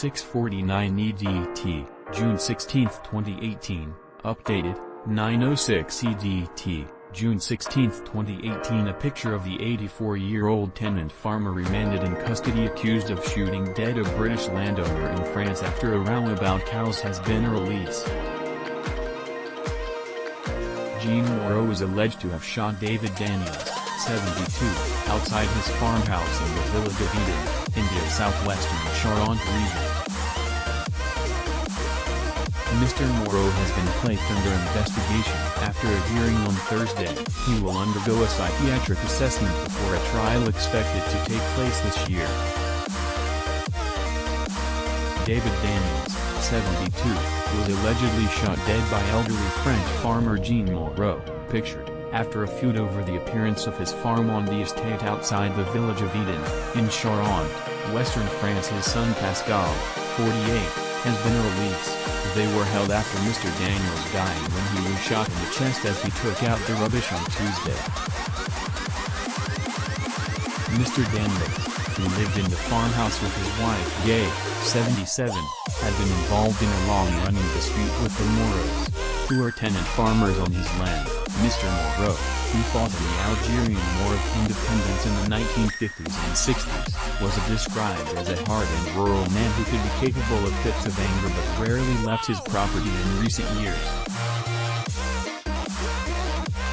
6:49 EDT, June 16, 2018, updated, 9:06 EDT, June 16, 2018. A picture of the 84-year-old tenant farmer remanded in custody accused of shooting dead a British landowner in France after a row about cows has been released. Jean Moreau is alleged to have shot David Daniels, 72, outside his farmhouse in the village of Eden, India's southwestern Charente region. Mr. Moreau has been placed under investigation after a hearing on Thursday. He will undergo a psychiatric assessment before a trial expected to take place this year. David Daniels, 72, was allegedly shot dead by elderly French farmer Jean Moreau, pictured, after a feud over the appearance of his farm on the estate outside the village of Eden, in Charente, western France. His son Pascal, 48, has been released. They were held after Mr. Daniels died when he was shot in the chest as he took out the rubbish on Tuesday. Mr. Daniels, who lived in the farmhouse with his wife Gay, 77, had been involved in a long-running dispute with the Moreaus, who are tenant farmers on his land. Mr. Moreau, who fought in the Algerian War of Independence in the 1950s and 60s, was described as a hard and rural man who could be capable of fits of anger but rarely left his property in recent years.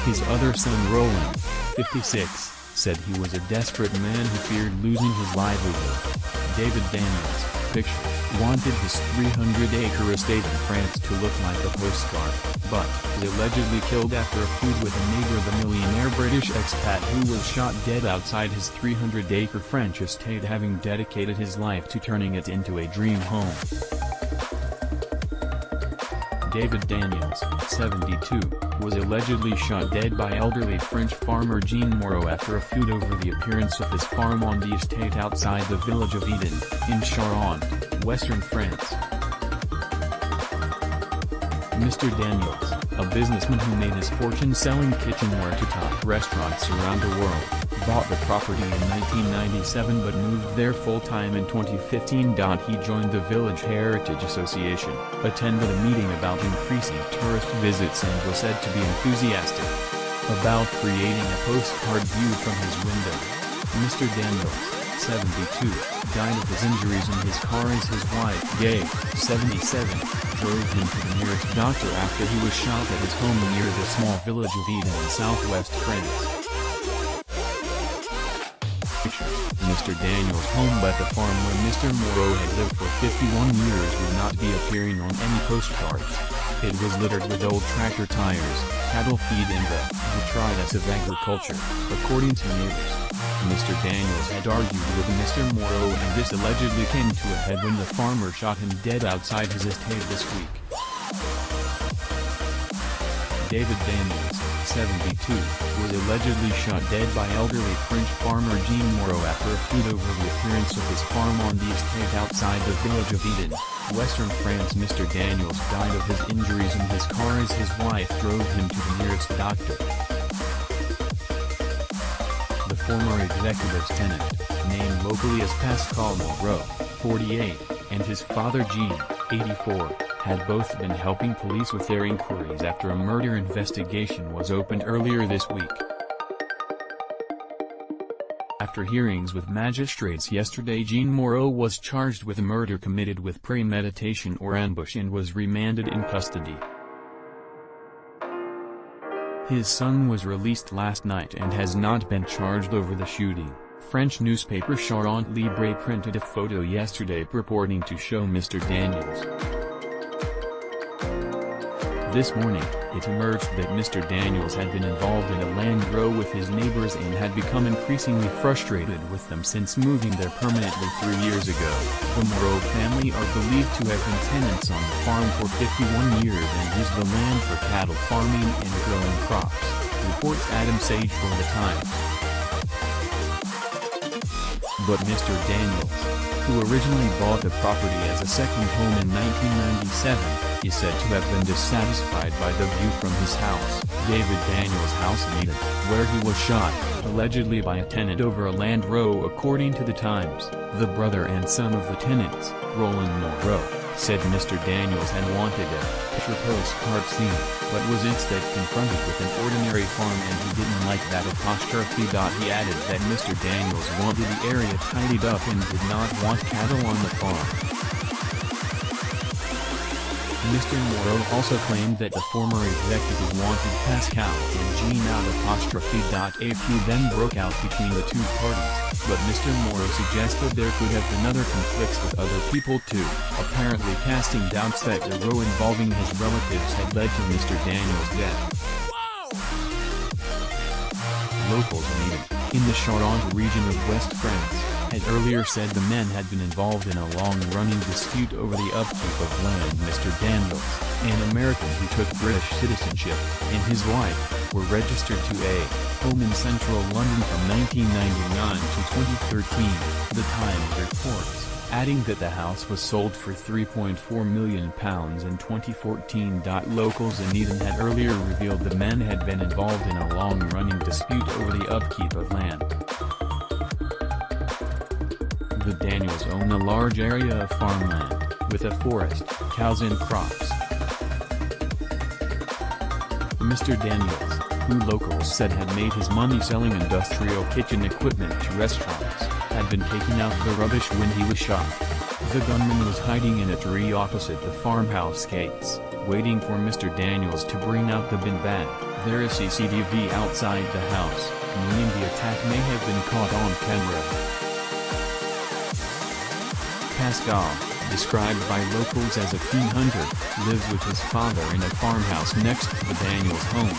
His other son Roland, 56, said he was a desperate man who feared losing his livelihood. David Daniels, pictured, wanted his 300-acre estate in France to look like a postcard, but was allegedly killed after a feud with a neighbor, the millionaire British expat who was shot dead outside his 300-acre French estate, having dedicated his life to turning it into a dream home. David Daniels, 72, was allegedly shot dead by elderly French farmer Jean Moreau after a feud over the appearance of his farm on the estate outside the village of Eden, in Charente, western France. Mr. Daniels, a businessman who made his fortune selling kitchenware to top restaurants around the world, bought the property in 1997 but moved there full-time in 2015. He joined the Village Heritage Association, attended a meeting about increasing tourist visits and was said to be enthusiastic about creating a postcard view from his window. Mr. Daniels, 72, died of his injuries in his car as his wife Gay, 77, drove him to the nearest doctor after he was shot at his home near the small village of Eden in southwest France. Mr. Daniels' home at the farm where Mr. Moreau had lived for 51 years would not be appearing on any postcards. It was littered with old tractor tires, cattle feed and the detritus of agriculture, according to neighbors. Mr. Daniels had argued with Mr. Moreau, and this allegedly came to a head when the farmer shot him dead outside his estate this week. David Daniels, 72, was allegedly shot dead by elderly French farmer Jean Moreau after a feud over the appearance of his farm on the estate outside the village of Eden, western France. Mr. Daniels died of his injuries in his car as his wife drove him to the nearest doctor. The former executive's tenant, named locally as Pascal Moreau, 48, and his father Jean, 84, had both been helping police with their inquiries after a murder investigation was opened earlier this week. After hearings with magistrates yesterday, Jean Moreau was charged with a murder committed with premeditation or ambush and was remanded in custody. His son was released last night and has not been charged over the shooting. French newspaper Charente Libre printed a photo yesterday purporting to show Mr. Daniels. This morning, it emerged that Mr. Daniels had been involved in a land row with his neighbors and had become increasingly frustrated with them since moving there permanently 3 years ago. The Moreau family are believed to have been tenants on the farm for 51 years and used the land for cattle farming and growing crops, reports Adam Sage for The Times. But Mr. Daniels, who originally bought the property as a second home in 1997, is said to have been dissatisfied by the view from his house, David Daniels' house in Eden, where he was shot, allegedly by a tenant over a land row, according to The Times. The brother and son of the tenants, Roland Monroe, said Mr. Daniels had wanted a picture postcard scene, but was instead confronted with an ordinary farm and he didn't like that apostrophe. He added that Mr. Daniels wanted the area tidied up and did not want cattle on the farm. Mr. Monroe also claimed that the former executive wanted Pascal and Jean out apostrophe. A feud then broke out between the two parties, but Mr. Monroe suggested there could have been other conflicts with other people too, apparently casting doubts that the row involving his relatives had led to Mr. Daniels' death. Locals in the Charente region of West France, had earlier said the men had been involved in a long-running dispute over the upkeep of land. Mr. Daniels, an American who took British citizenship, and his wife, were registered to a home in central London from 1999 to 2013, the Times reports, adding that the house was sold for £3.4 million in 2014. Locals in Eden had earlier revealed the men had been involved in a long-running dispute over the upkeep of land. The Daniels own a large area of farmland, with a forest, cows and crops. Mr. Daniels, who locals said had made his money selling industrial kitchen equipment to restaurants, had been taking out the rubbish when he was shot. The gunman was hiding in a tree opposite the farmhouse gates, waiting for Mr. Daniels to bring out the bin bag. There is CCTV outside the house, meaning the attack may have been caught on camera. Pascal, described by locals as a keen hunter, lives with his father in a farmhouse next to the Daniels' home.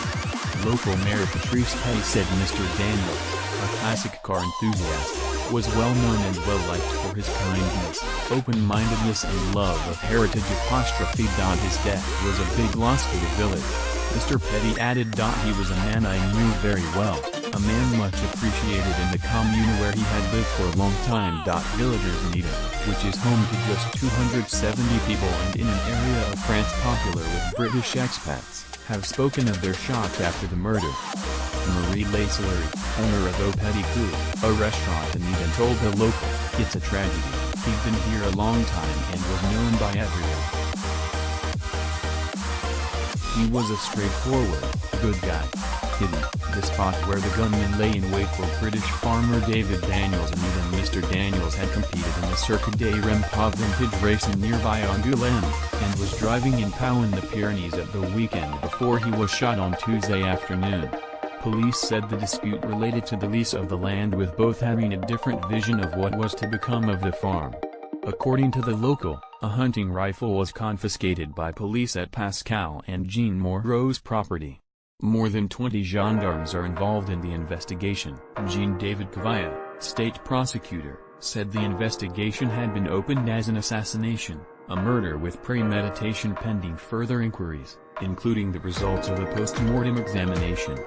Local Mayor Patrice Petty said Mr. Daniels, a classic car enthusiast, was well known and well liked for his kindness, open-mindedness and love of heritage apostrophe. His death was a big loss to the village. Mr. Petty added, he was a man I knew very well, a man much appreciated in the commune where he had lived for a long time. Villagers in Eden, which is home to just 270 people and in an area of France popular with British expats, have spoken of their shock after the murder. Marie Lacellery, owner of Au Petit Coup, a restaurant in Eden, told the local, "It's a tragedy. He'd been here a long time and was known by everyone. He was a straightforward, good guy." Hidden, the spot where the gunman lay in wait for British farmer David Daniels in Eden. Mr. Daniels had competed in the Circuit des Remparts vintage race in nearby Angoulême, and was driving in Pau in the Pyrenees at the weekend before he was shot on Tuesday afternoon. Police said the dispute related to the lease of the land, with both having a different vision of what was to become of the farm. According to the local, a hunting rifle was confiscated by police at Pascal and Jean Monroe's property. More than 20 gendarmes are involved in the investigation. Jean-David Cavalla, state prosecutor, said the investigation had been opened as an assassination, a murder with premeditation, pending further inquiries, including the results of a post-mortem examination.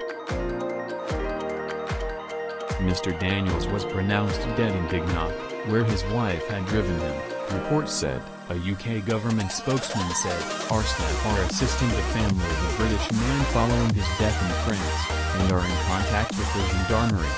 Mr. Daniels was pronounced dead in Dignac, where his wife had driven him, reports said. A UK government spokesman said, "Our staff are assisting the family of the British man following his death in France, and are in contact with the gendarmerie."